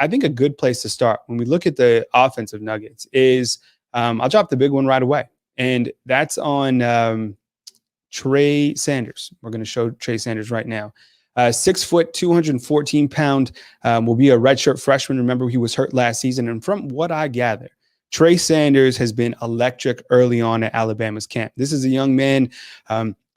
I think a good place to start when we look at the offensive nuggets is I'll drop the big one right away. And that's on Trey Sanders. We're going to show Trey Sanders right now. 6 foot, 214 pound, will be a redshirt freshman. Remember, he was hurt last season. And from what I gather, Trey Sanders has been electric early on at Alabama's camp. This is a young man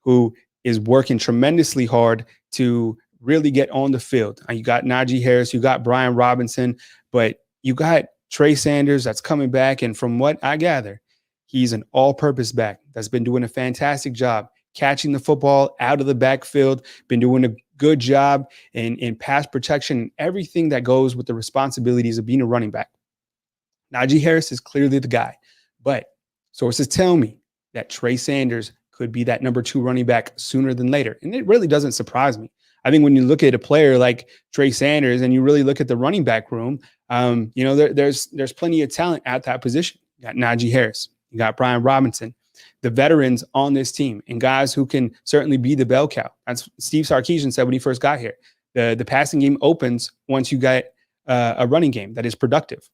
who is working tremendously hard to really get on the field. You got Najee Harris, you got Brian Robinson, but you got Trey Sanders that's coming back. And from what I gather, he's an all-purpose back that's been doing a fantastic job catching the football out of the backfield, been doing a good job in pass protection and everything that goes with the responsibilities of being a running back. Najee Harris is clearly the guy, but sources tell me that Trey Sanders could be that number 2 running back sooner than later. And it really doesn't surprise me. I think when you look at a player like Trey Sanders and you really look at the running back room, there's plenty of talent at that position. You got Najee Harris, you got Brian Robinson, the veterans on this team, and guys who can certainly be the bell cow. That's Steve Sarkisian said when he first got here. The passing game opens once you get a running game that is productive.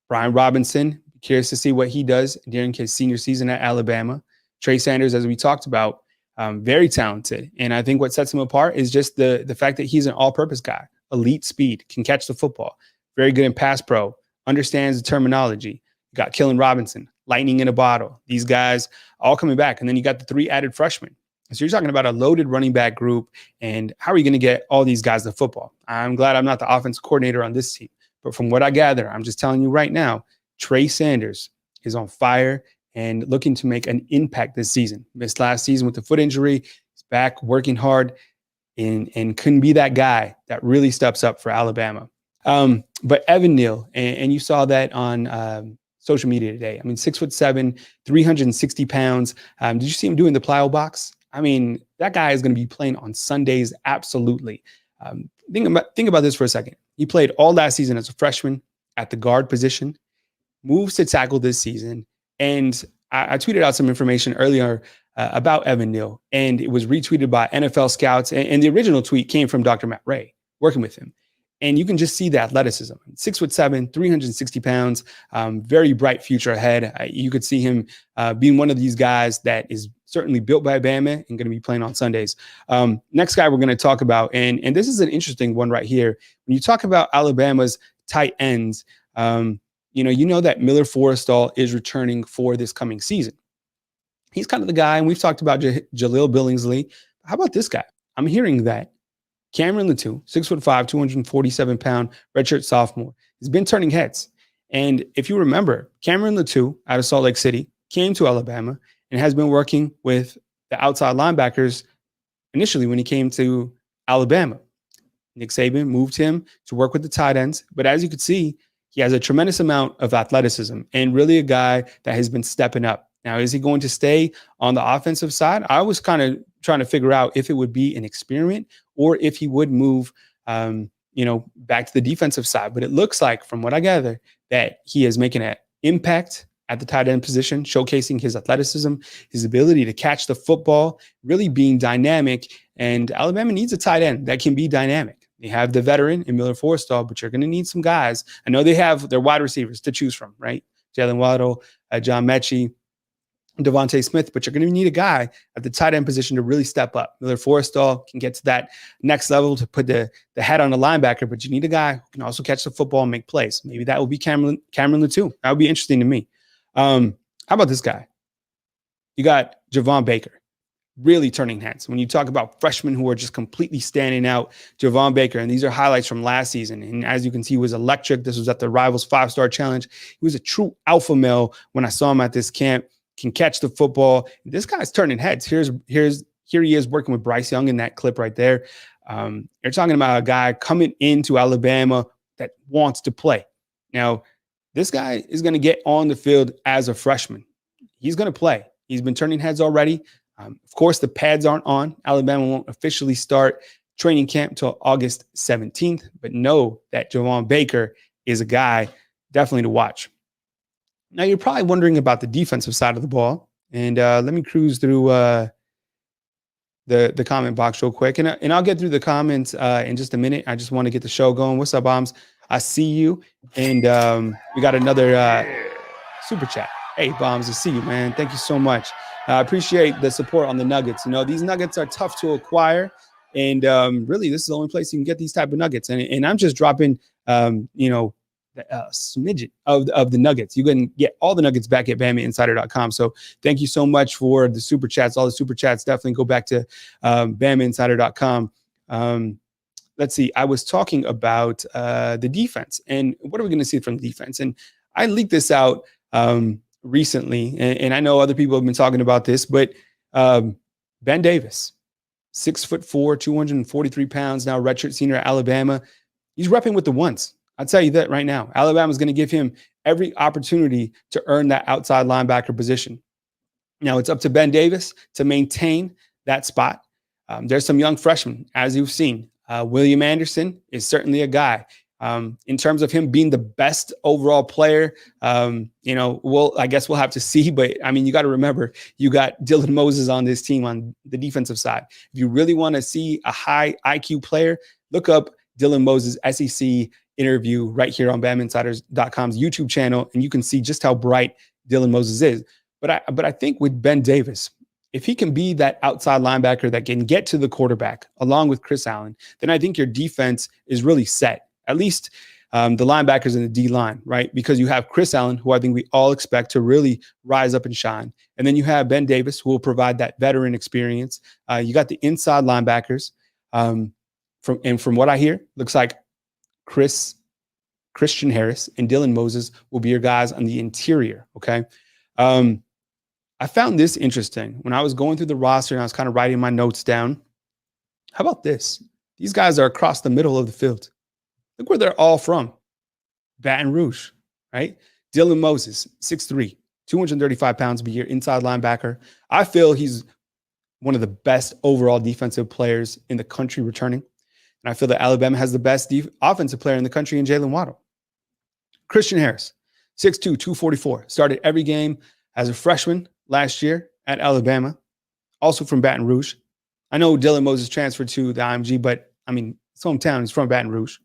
Brian Robinson, curious to see what he does during his senior season at Alabama. Trey Sanders, as we talked about, very talented. And I think what sets him apart is just the fact that he's an all-purpose guy, elite speed, can catch the football, very good in pass pro, understands the terminology. You got Kellen Robinson, lightning in a bottle. These guys all coming back. And then you got the 3 added freshmen. So you're talking about a loaded running back group. And how are you going to get all these guys to football? I'm glad I'm not the offense coordinator on this team. But from what I gather, I'm just telling you right now, Trey Sanders is on fire and looking to make an impact this season. Missed last season with the foot injury. He's back working hard and couldn't be that guy that really steps up for Alabama. But Evan Neal, and you saw that on social media today. I mean, 6'7", 360 pounds. Did you see him doing the plyo box? I mean, that guy is going to be playing on Sundays. Absolutely. Think about this for a second. He played all last season as a freshman at the guard position, moves to tackle this season. And I tweeted out some information earlier about Evan Neal, and it was retweeted by NFL scouts. And the original tweet came from Dr. Matt Ray, working with him. And you can just see the athleticism. 6'7", 360 pounds, very bright future ahead. You could see him being one of these guys that is certainly built by Bama and going to be playing on Sundays. Next guy we're going to talk about, and this is an interesting one right here. When you talk about Alabama's tight ends, you know that Miller Forrestall is returning for this coming season. He's kind of the guy, and we've talked about Jaleel Billingsley. How about this guy? I'm hearing that Cameron Latou, 6'5", 247 pound, redshirt sophomore, has been turning heads. And if you remember, Cameron Latou out of Salt Lake City came to Alabama and has been working with the outside linebackers initially when he came to Alabama. Nick Saban moved him to work with the tight ends. But as you could see, he has a tremendous amount of athleticism and really a guy that has been stepping up. Now, is he going to stay on the offensive side? I was kind of trying to figure out if it would be an experiment or if he would move, back to the defensive side. But it looks like, from what I gather, that he is making an impact at the tight end position, showcasing his athleticism, his ability to catch the football, really being dynamic. And Alabama needs a tight end that can be dynamic. They have the veteran in Miller Forrestall, but you're going to need some guys. I know they have their wide receivers to choose from, right? Jalen Waddle, John Mechie, Devontae Smith, but you're going to need a guy at the tight end position to really step up. Miller Forrestall can get to that next level to put the head on the linebacker, but you need a guy who can also catch the football and make plays. Maybe that will be Cameron Latou. That would be interesting to me. How about this guy? You got Javon Baker, really turning heads. When you talk about freshmen who are just completely standing out, Javon Baker, and these are highlights from last season. And as you can see, he was electric. This was at the Rivals 5-Star Challenge. He was a true alpha male when I saw him at this camp. Can catch the football. This guy's turning heads. Here he is working with Bryce Young in that clip right there. You're talking about a guy coming into Alabama that wants to play. Now, this guy is going to get on the field as a freshman. He's going to play. He's been turning heads already. Of course, the pads aren't on. Alabama won't officially start training camp until August 17th, but know that Javon Baker is a guy definitely to watch. Now, you're probably wondering about the defensive side of the ball. And let me cruise through the comment box real quick. And I'll get through the comments in just a minute. I just want to get the show going. What's up, Bombs? I see you. And we got another super chat. Hey, Bombs, I see you, man. Thank you so much. I appreciate the support on the Nuggets. You know, these Nuggets are tough to acquire. And really, this is the only place you can get these type of Nuggets. And I'm just dropping, you know, a smidgen of the Nuggets. You can get all the Nuggets back at BamaInsider.com. So thank you so much for the super chats. All the super chats definitely go back to BamaInsider.com. Let's see. I was talking about the defense and what are we going to see from the defense? And I leaked this out recently, and I know other people have been talking about this, but Ben Davis, 6'4", 243 pounds, now redshirt senior at Alabama. He's repping with the ones. I'll tell you that right now. Alabama's going to give him every opportunity to earn that outside linebacker position. Now it's up to Ben Davis to maintain that spot. There's some young freshmen, as you've seen. William Anderson is certainly a guy. In terms of him being the best overall player, you know, I guess we'll have to see. But I mean, you got to remember, you got Dylan Moses on this team on the defensive side. If you really want to see a high IQ player, look up Dylan Moses' SEC interview right here on BamaInsiders.com's YouTube channel, and you can see just how bright Dylan Moses is. But I think with Ben Davis, if he can be that outside linebacker that can get to the quarterback along with Chris Allen, then I think your defense is really set. At least the linebackers in the D line, right? Because you have Chris Allen, who I think we all expect to really rise up and shine. And then you have Ben Davis, who will provide that veteran experience. You got the inside linebackers. From what I hear, looks like Christian Harris and Dylan Moses will be your guys on the interior, okay? I found this interesting. When I was going through the roster and I was kind of writing my notes down, how about this? These guys are across the middle of the field. Look where they're all from. Baton Rouge, right? Dylan Moses, 6'3", 235 pounds per year, inside linebacker. I feel he's one of the best overall defensive players in the country returning. And I feel that Alabama has the best offensive player in the country in Jalen Waddle. Christian Harris, 6'2", 244. Started every game as a freshman last year at Alabama, also from Baton Rouge. I know Dylan Moses transferred to the IMG, but I mean, his hometown is from Baton Rouge.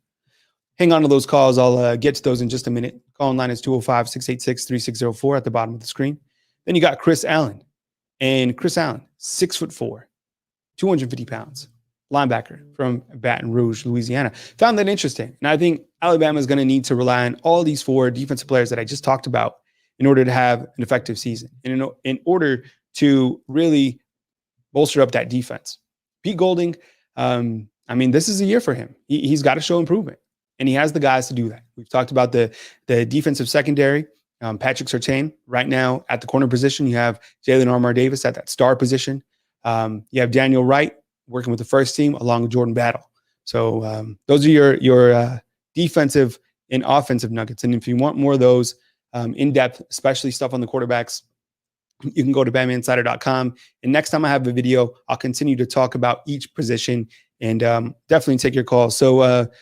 Hang on to those calls. I'll get to those in just a minute. Call line is 205-686-3604 at the bottom of the screen. Then you got Chris Allen. And Chris Allen, 6'4", 250 pounds, linebacker from Baton Rouge, Louisiana. Found that interesting. And I think Alabama is going to need to rely on all these four defensive players that I just talked about in order to have an effective season. And in order to really bolster up that defense. Pete Golding, I mean, this is a year for him. He's got to show improvement. And he has the guys to do that. We've talked about the defensive secondary. Patrick Surtain right now at the corner position. You have Jalen Armour-Davis at that star position. You have Daniel Wright working with the first team along with Jordan Battle. So those are your defensive and offensive nuggets. And if you want more of those in depth, especially stuff on the quarterbacks, you can go to BamaInsider.com. And next time I have a video, I'll continue to talk about each position and definitely take your calls. So